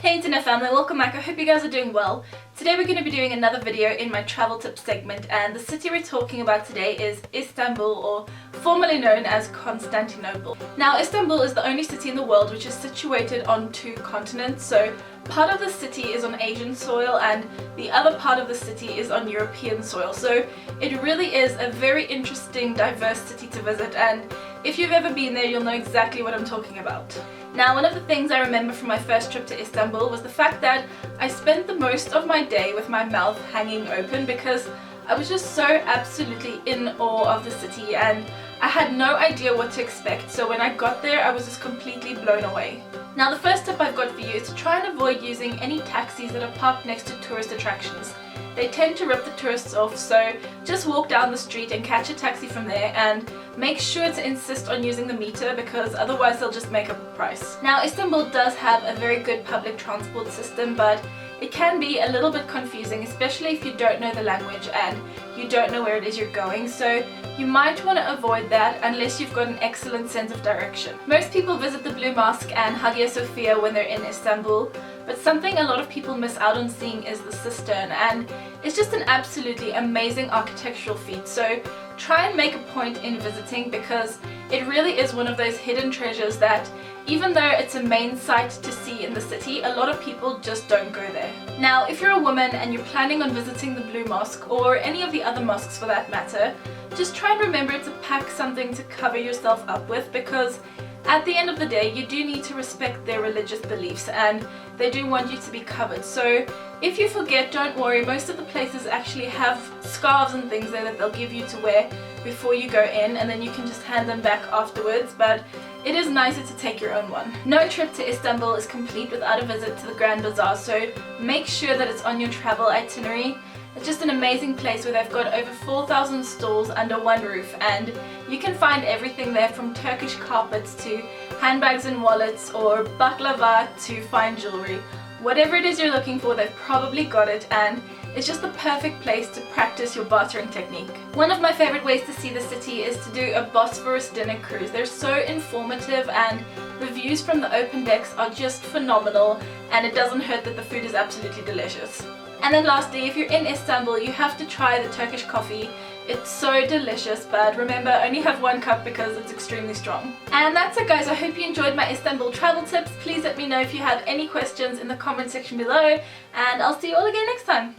Hey internet family, welcome back. I hope you guys are doing well. Today we're going to be doing another video in my travel tips segment, and the city we're talking about today is Istanbul, or formerly known as Constantinople. Now Istanbul is the only city in the world which is situated on two continents, so part of the city is on Asian soil and the other part of the city is on European soil. So it really is a very interesting, diverse city to visit, and if you've ever been there you'll know exactly what I'm talking about. Now, one of the things I remember from my first trip to Istanbul was the fact that I spent the most of my day with my mouth hanging open because I was just so absolutely in awe of the city and I had no idea what to expect, so when I got there I was just completely blown away. Now the first tip I've got for you is to try and avoid using any taxis that are parked next to tourist attractions. They tend to rip the tourists off, so just walk down the street and catch a taxi from there, and make sure to insist on using the meter because otherwise they'll just make up the price. Now Istanbul does have a very good public transport system, but it can be a little bit confusing, especially if you don't know the language and you don't know where it is you're going, so you might want to avoid that unless you've got an excellent sense of direction. Most people visit the Blue Mosque and Hagia Sophia when they're in Istanbul, but something a lot of people miss out on seeing is the cistern, and it's just an absolutely amazing architectural feat, so try and make a point in visiting because it really is one of those hidden treasures that even though it's a main sight to see in the city, a lot of people just don't go there. Now if you're a woman and you're planning on visiting the Blue Mosque or any of the other mosques for that matter, just try and remember to pack something to cover yourself up with because at the end of the day you do need to respect their religious beliefs and they do want you to be covered. So if you forget, don't worry, most of the places actually have scarves and things there that they'll give you to wear before you go in, and then you can just hand them back afterwards, but it is nicer to take your own one. No trip to Istanbul is complete without a visit to the Grand Bazaar, so make sure that it's on your travel itinerary. It's just an amazing place where they've got over 4,000 stalls under one roof, and you can find everything there from Turkish carpets to handbags and wallets, or baklava to fine jewelry. Whatever it is you're looking for, they've probably got it, and it's just the perfect place to practice your bartering technique. One of my favorite ways to see the city is to do a Bosphorus dinner cruise. They're so informative and the views from the open decks are just phenomenal, and it doesn't hurt that the food is absolutely delicious. And then lastly, if you're in Istanbul, you have to try the Turkish coffee. It's so delicious, but remember, only have one cup because it's extremely strong. And that's it guys, I hope you enjoyed my Istanbul travel tips. Please let me know if you have any questions in the comment section below, and I'll see you all again next time.